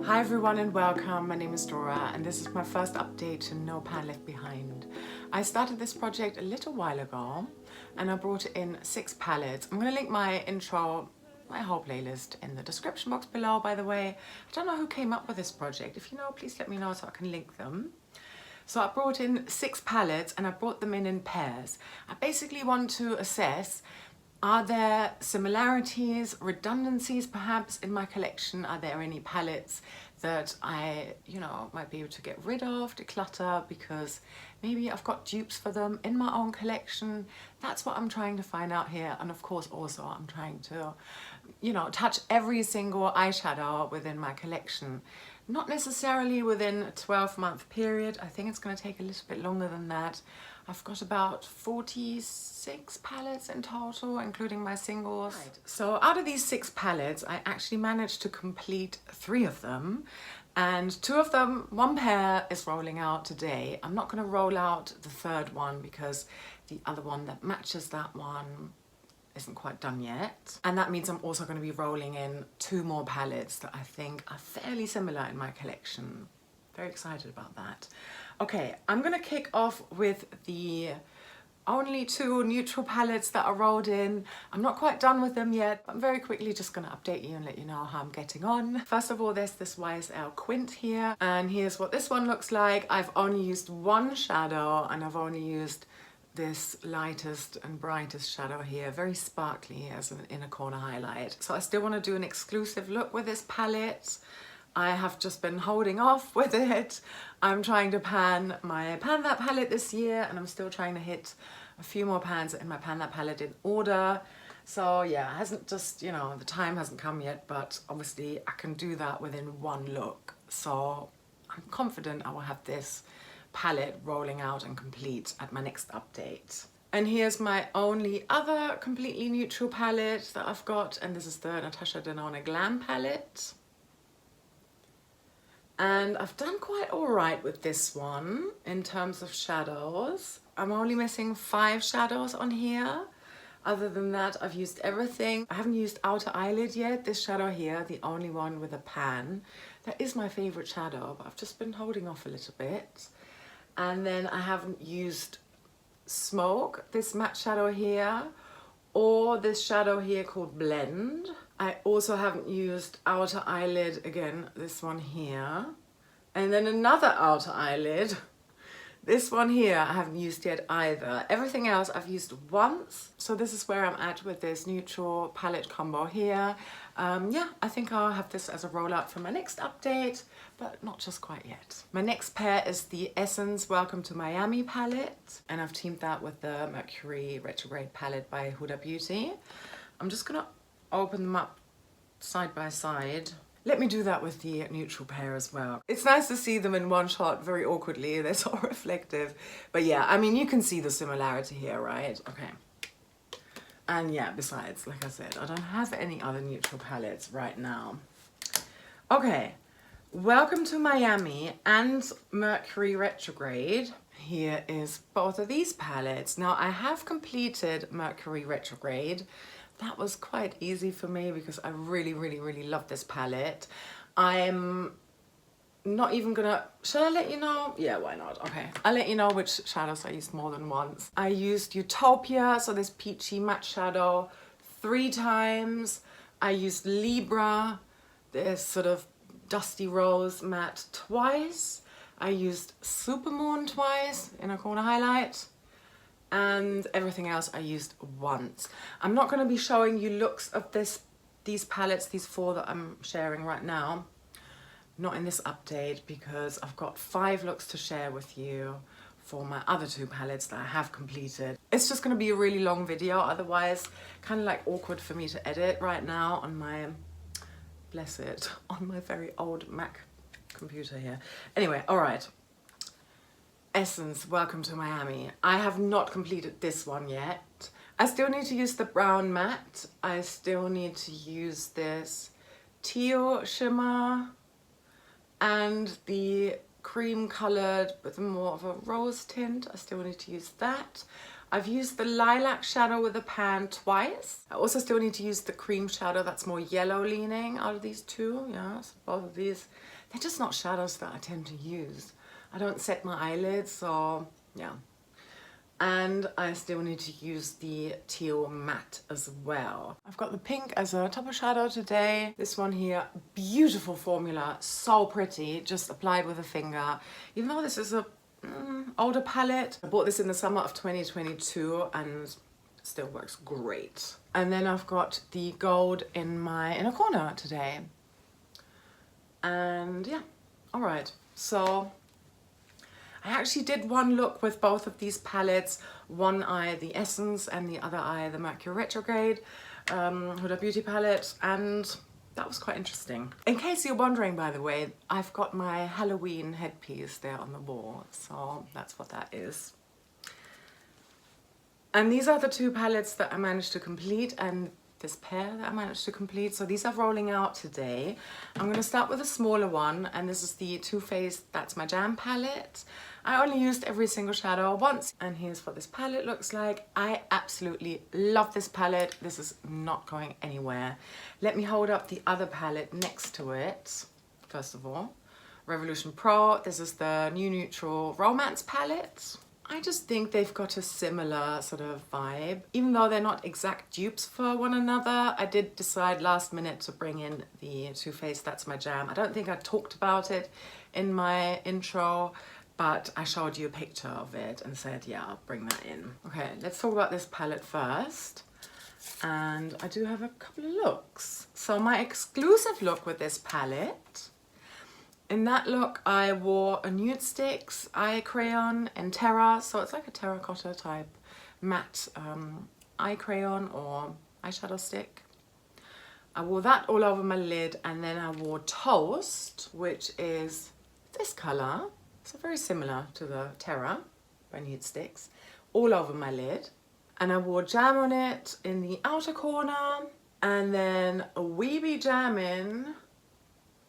Hi everyone and welcome. My name is Dora and this is my first update to No Pan Left Behind. I started this project a little while ago and I brought in 6 palettes. I'm going to link my intro, my whole playlist in the description box below, by the way. I don't know who came up with this project. If you know, please let me know so I can link them. So I brought in 6 palettes and I brought them in pairs. I basically want to assess, are there similarities, redundancies perhaps in my collection? Are there any palettes that I, might be able to get rid of, declutter, because maybe I've got dupes for them in my own collection? That's what I'm trying to find out here. And of course also I'm trying to, touch every single eyeshadow within my collection. Not necessarily within a 12-month period. I think it's going to take a little bit longer than that. I've got about 46 palettes in total, including my singles. Right. So out of these 6 palettes, I actually managed to complete 3 of them. And 2 of them, 1 pair is rolling out today. I'm not going to roll out the 3rd one because the other one that matches that one isn't quite done yet. And that means I'm also going to be rolling in 2 more palettes that I think are fairly similar in my collection. Very excited about that. Okay, I'm gonna kick off with the only 2 neutral palettes that are rolled in. I'm not quite done with them yet. I'm very quickly just gonna update you and let you know how I'm getting on. First of all, there's this YSL Quint here, and here's what this one looks like. I've only used 1 shadow and I've only used this lightest and brightest shadow here, very sparkly as an inner corner highlight. So I still want to do an exclusive look with this palette. I have just been holding off with it. I'm trying to pan my Pan That palette this year, and I'm still trying to hit a few more pans in my Pan That palette in order. So yeah, it hasn't just, the time hasn't come yet, but obviously I can do that within 1 look. So I'm confident I will have this palette rolling out and complete at my next update. And here's my only other completely neutral palette that I've got, and this is the Natasha Denona Glam palette. And I've done quite alright with this one in terms of shadows. I'm only missing 5 shadows on here. Other than that, I've used everything. I haven't used outer eyelid yet. This shadow here, the only one with a pan. That is my favourite shadow, but I've just been holding off a little bit. And then I haven't used Smoke, this matte shadow here, or this shadow here called Blend. I also haven't used outer eyelid, again, this one here. And then another outer eyelid, this one here I haven't used yet either. Everything else I've used once. So this is where I'm at with this neutral palette combo here. Yeah, I think I'll have this as a rollout for my next update, but not just quite yet. My next pair is the Essence Welcome to Miami palette, and I've teamed that with the Mercury Retrograde palette by Huda Beauty. I'm just gonna open them up side by side. Let me do that with the neutral pair as well. It's nice to see them in one shot very awkwardly. They're so reflective. But yeah, I mean, you can see the similarity here, right? Okay. And yeah, besides, like I said, I don't have any other neutral palettes right now. Okay, Welcome to Miami and Mercury Retrograde. Here is both of these palettes. Now, I have completed Mercury Retrograde. That was quite easy for me because I really, really, really love this palette. I'm not even gonna, should I let you know? Yeah, why not? Okay, I'll let you know which shadows I used more than once. I used Utopia, so this peachy matte shadow, 3 times. I used Libra, this sort of dusty rose matte, twice. I used Supermoon twice, inner corner highlight. And everything else I used once. I'm not going to be showing you looks of these palettes, these 4 that I'm sharing right now. Not in this update because I've got 5 looks to share with you for my other 2 palettes that I have completed. It's just going to be a really long video, otherwise kind of like awkward for me to edit right now on my, bless it, on my very old Mac computer here. Anyway, alright. Essence Welcome to Miami. I have not completed this one yet. I still need to use the brown matte. I still need to use this teal shimmer and the cream colored with more of a rose tint. I still need to use that. I've used the lilac shadow with the pan twice. I also still need to use the cream shadow that's more yellow leaning out of these two. Yeah, so both of these, they're just not shadows that I tend to use. I don't set my eyelids, so yeah. And I still need to use the teal matte as well. I've got the pink as a topper shadow today. This one here, beautiful formula, so pretty, just applied with a finger. Even though this is a older palette, I bought this in the summer of 2022 and still works great. And then I've got the gold in my inner corner today. And yeah, all right, so I actually did one look with both of these palettes, one eye the Essence and the other eye the Mercury Retrograde Huda Beauty palette, and that was quite interesting. In case you're wondering, by the way, I've got my Halloween headpiece there on the wall, so that's what that is. And these are the two palettes that I managed to complete, and this pair that I managed to complete. So these are rolling out today. I'm going to start with a smaller one, and this is the Too Faced That's My Jam palette. I only used every single shadow once, and here's what this palette looks like. I absolutely love this palette. This is not going anywhere. Let me hold up the other palette next to it. First of all, Revolution Pro. This is the New Neutral Romance palette. I just think they've got a similar sort of vibe. Even though they're not exact dupes for one another, I did decide last minute to bring in the Too Faced That's My Jam. I don't think I talked about it in my intro, but I showed you a picture of it and said, yeah, I'll bring that in. Okay, let's talk about this palette first. And I do have a couple of looks. So my exclusive look with this palette, in that look, I wore a Nude Sticks eye crayon in Terra, so it's like a terracotta type matte eye crayon or eyeshadow stick. I wore that all over my lid, and then I wore Toast, which is this color. So very similar to the Terra by Nude Sticks, all over my lid. And I wore Jam on It in the outer corner, and then a Weeby Jam in,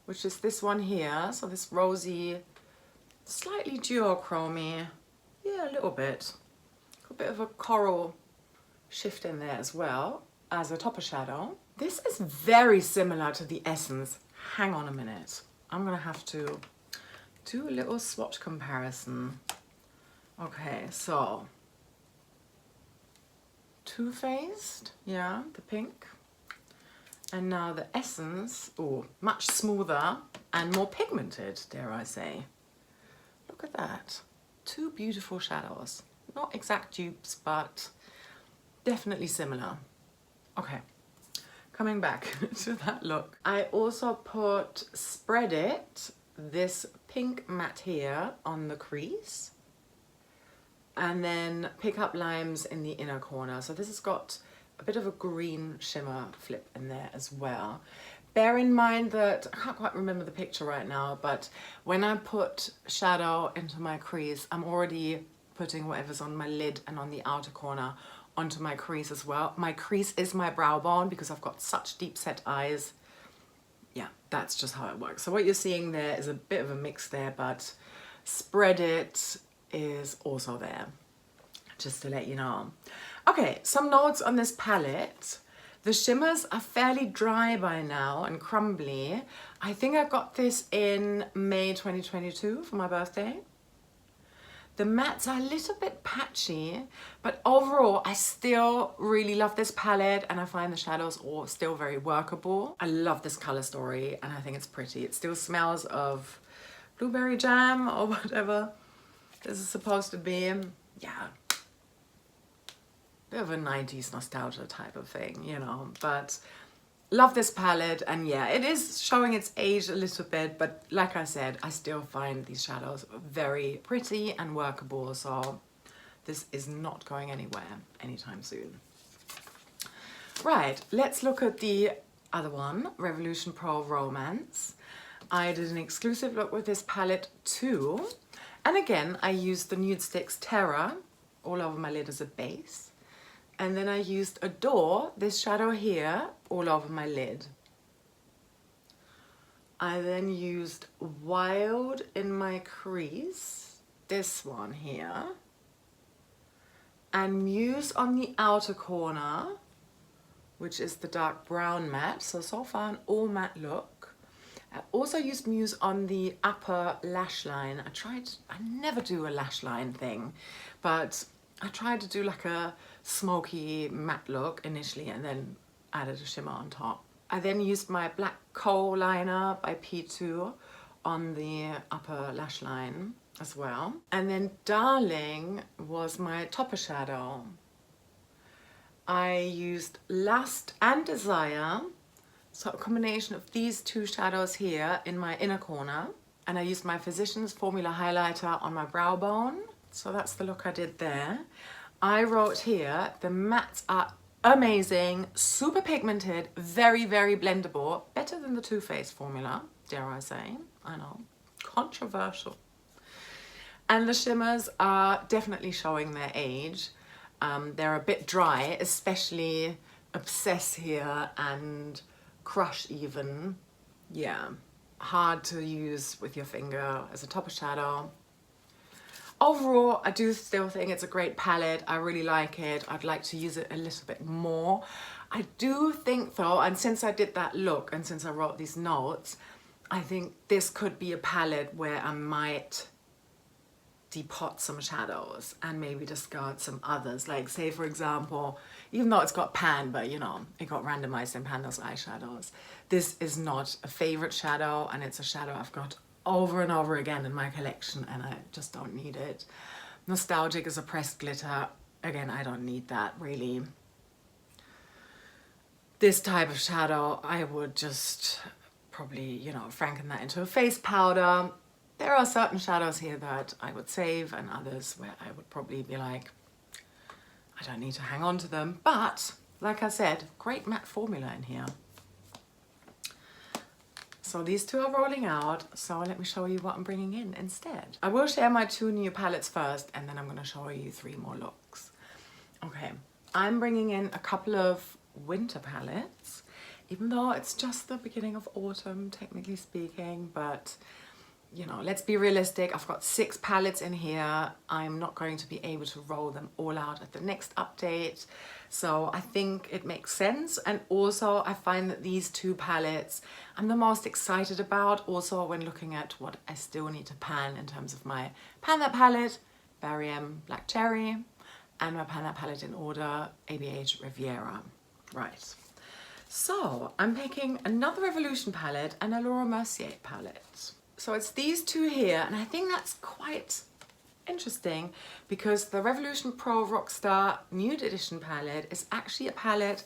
which is this one here. So this rosy, slightly duochromy, yeah, a little bit. A bit of a coral shift in there as well as a topper shadow. This is very similar to the Essence. Hang on a minute. I'm gonna have to do a little swatch comparison. Okay, so Too Faced, yeah, the pink. And now the Essence, oh, much smoother and more pigmented, dare I say. Look at that. Two beautiful shadows. Not exact dupes, but definitely similar. Okay, coming back to that look. I also put Spread It, this pink matte here, on the crease. And then Pick Up Limes in the inner corner. So this has got a bit of a green shimmer flip in there as well. Bear in mind that, I can't quite remember the picture right now, but when I put shadow into my crease, I'm already putting whatever's on my lid and on the outer corner onto my crease as well. My crease is my brow bone because I've got such deep set eyes. Yeah, that's just how it works. So what you're seeing there is a bit of a mix there, but Spread It is also there, just to let you know. Okay, some notes on this palette. The shimmers are fairly dry by now and crumbly. I think I got this in May 2022 for my birthday. The mattes are a little bit patchy, but overall I still really love this palette, and I find the shadows all still very workable. I love this color story and I think it's pretty. It still smells of blueberry jam or whatever this is supposed to be. Yeah. Bit of a 90s nostalgia type of thing, you know, but love this palette. And yeah, it is showing its age a little bit, but like I said, I still find these shadows very pretty and workable, so this is not going anywhere anytime soon. Right, let's look at the other one, Revolution Pro Romance. I did an exclusive look with this palette too, and again I used the Nude Sticks Terra all over my lid as a base. And then I used Adore, this shadow here, all over my lid. I then used Wild in my crease, this one here. and Muse on the outer corner, which is the dark brown matte. So far an all matte look. I also used Muse on the upper lash line. I never do a lash line thing, but I tried to do like a smoky matte look initially and then added a shimmer on top. I then used my black coal liner by P2 on the upper lash line as well. And then Darling was my topper shadow. I used Lust and Desire, so a combination of these two shadows here in my inner corner. And I used my Physicians Formula highlighter on my brow bone. So that's the look I did there. I wrote here, the mattes are amazing, super pigmented, very, very blendable. Better than the Too Faced formula, dare I say. I know, controversial. And the shimmers are definitely showing their age. They're a bit dry, especially Obsess here and Crush even. Yeah, hard to use with your finger as a topper shadow. Overall, I do still think it's a great palette. I really like it. I'd like to use it a little bit more. I do think though, and since I did that look and since I wrote these notes, I think this could be a palette where I might depot some shadows and maybe discard some others. Like say for example, even though it's got pan, but you know, it got randomized in pan, those eyeshadows. This is not a favorite shadow and it's a shadow I've got over and over again in my collection and I just don't need it. Nostalgic is a pressed glitter. Again, I don't need that really. This type of shadow, I would just probably, you know, franken that into a face powder. There are certain shadows here that I would save and others where I would probably be like, I don't need to hang on to them. But like I said, great matte formula in here. So these two are rolling out, so let me show you what I'm bringing in instead. I will share my two new palettes first and then I'm going to show you 3 more looks. Okay, I'm bringing in a couple of winter palettes, even though it's just the beginning of autumn, technically speaking, but you know, let's be realistic. I've got 6 palettes in here. I'm not going to be able to roll them all out at the next update. So I think it makes sense. And also I find that these 2 palettes I'm the most excited about. Also when looking at what I still need to pan in terms of my Pan That palette, Barry M Black Cherry, and my Pan That palette in order, ABH Riviera. Right. So I'm picking another Revolution palette and a Laura Mercier palette. So it's these 2 here, and I think that's quite interesting because the Revolution Pro Rockstar Nude Edition palette is actually a palette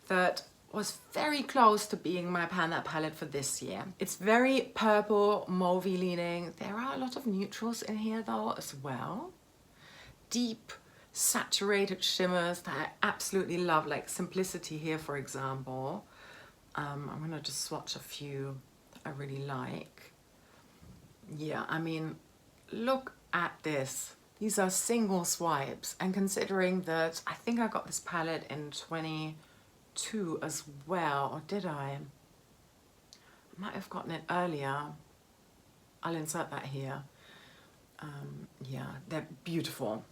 that was very close to being my Pan That palette for this year. It's very purple, mauvey leaning. There are a lot of neutrals in here though as well. Deep, saturated shimmers that I absolutely love, like Simplicity here for example. I'm gonna just swatch a few that I really like. Yeah, I mean, look at this. These are single swipes, and considering that I think I got this palette in 22 as well, or did I? I might have gotten it earlier. I'll insert that here. Yeah, they're beautiful.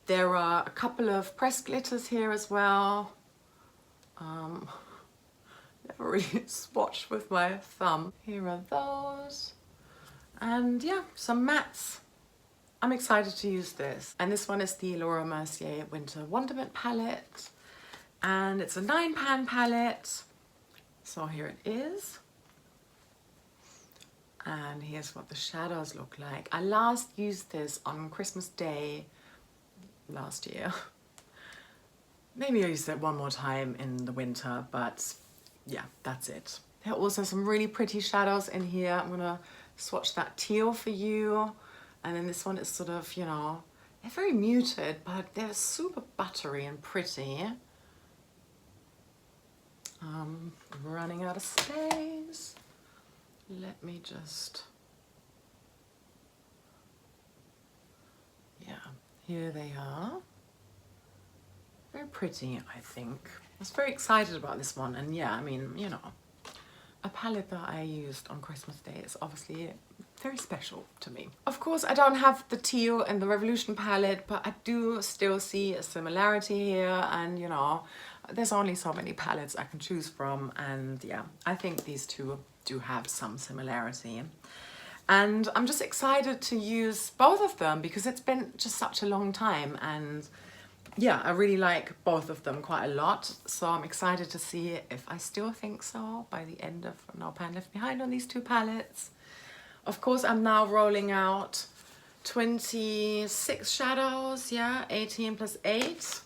There are a couple of pressed glitters here as well. Never really swatched with my thumb. Here are those. And yeah, some mattes. I'm excited to use this. And this one is the Laura Mercier Winter Wonderment palette. And it's a 9-pan palette. So here it is. And here's what the shadows look like. I last used this on Christmas Day last year. Maybe I used it one more time in the winter, but yeah, that's it. There are also some really pretty shadows in here. I'm gonna swatch that teal for you. And then this one is sort of, you know, they're very muted, but they're super buttery and pretty. I'm running out of space. Let me just, yeah, here they are. Very pretty, I think. I was very excited about this one, and yeah, I mean, you know, a palette that I used on Christmas Day is obviously very special to me. Of course, I don't have the teal and the Revolution palette, but I do still see a similarity here, and you know, there's only so many palettes I can choose from, and yeah, I think these two do have some similarity. And I'm just excited to use both of them because it's been just such a long time, and yeah, I really like both of them quite a lot. So I'm excited to see if I still think so by the end of No Pan Left Behind on these two palettes. Of course, I'm now rolling out 26 shadows, yeah, 18 plus 8.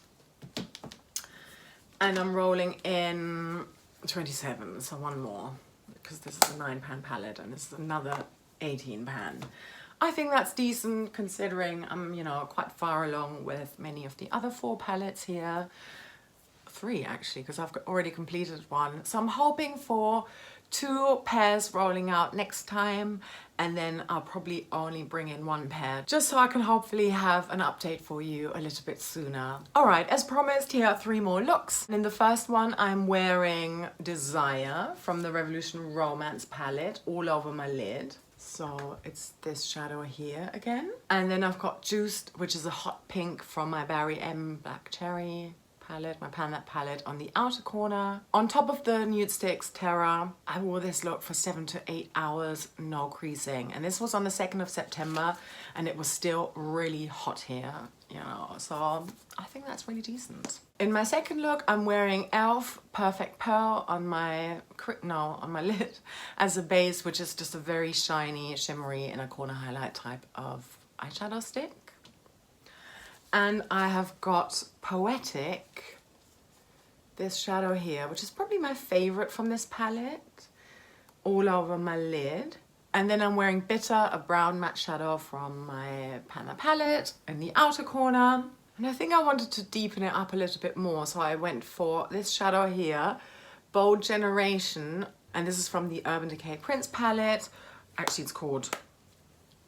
And I'm rolling in 27, so one more, because this is a 9-pan palette and this is another 18-pan. I think that's decent considering I'm, you know, quite far along with many of the other 4 palettes here. 3 actually, because I've already completed one. So I'm hoping for 2 pairs rolling out next time, and then I'll probably only bring in 1 pair just so I can hopefully have an update for you a little bit sooner. Alright, as promised, here are 3 more looks. In the first one, I'm wearing Desire from the Revolution Romance palette all over my lid. So it's this shadow here again. And then I've got Juiced, which is a hot pink from my Barry M Black Cherry palette, my Pan That palette, on the outer corner. On top of the Nude Sticks Terra, I wore this look for 7 to 8 hours, no creasing. And this was on the 2nd of September, and it was still really hot here, you know, so I think that's really decent. In my second look, I'm wearing e.l.f. Perfect Pearl on my lid as a base, which is just a very shiny, shimmery inner corner highlight type of eyeshadow stick. And I have got Poetic, this shadow here, which is probably my favorite from this palette, all over my lid. And then I'm wearing Bitter, a brown matte shadow from my Pan That palette in the outer corner. And I think I wanted to deepen it up a little bit more, so I went for this shadow here, Bold Generation, and this is from the Urban Decay Prince palette. Actually, it's called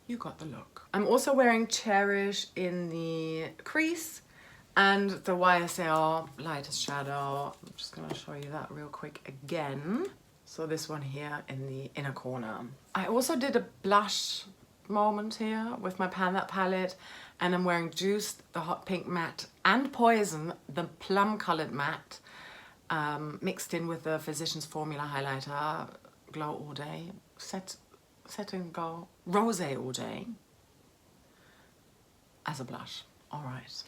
You Got the Look. I'm also wearing Cherish in the crease and the YSL lightest shadow. I'm just gonna show you that real quick again. So this one here in the inner corner. I also did a blush moment here with my Pan That palette, and I'm wearing Juiced, the hot pink matte, and Poison, the plum colored matte, mixed in with the Physicians Formula highlighter, Glow All Day, Set and Go, Rosé All Day, as a blush. All right.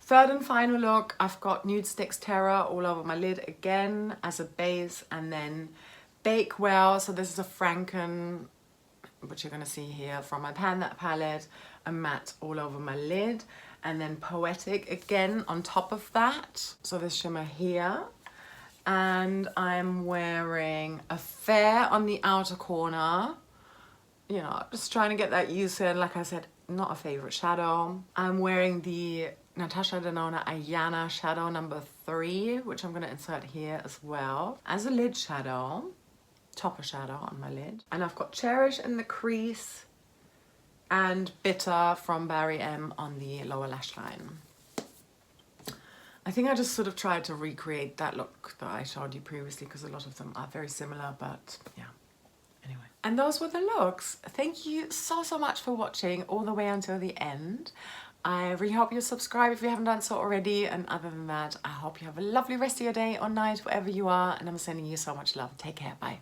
Third and final look, I've got Nude Sticks Terra all over my lid again as a base, and then Bakewell. So this is a Franken, which you're gonna see here from my Pan That palette, a matte all over my lid, and then Poetic again on top of that. So this shimmer here. And I'm wearing a Fair on the outer corner. You know, just trying to get that use in. Like I said, not a favorite shadow. I'm wearing the Natasha Denona Ayana shadow number 3, which I'm going to insert here as well as a lid shadow, topper shadow on my lid. And I've got Cherish in the crease and Bitter from Barry M on the lower lash line. I think I just sort of tried to recreate that look that I showed you previously because a lot of them are very similar, but yeah. Anyway, and those were the looks. Thank you so much for watching all the way until the end. I really hope you'll subscribe if you haven't done so already, and other than that, I hope you have a lovely rest of your day or night wherever you are, and I'm sending you so much love. Take care, bye.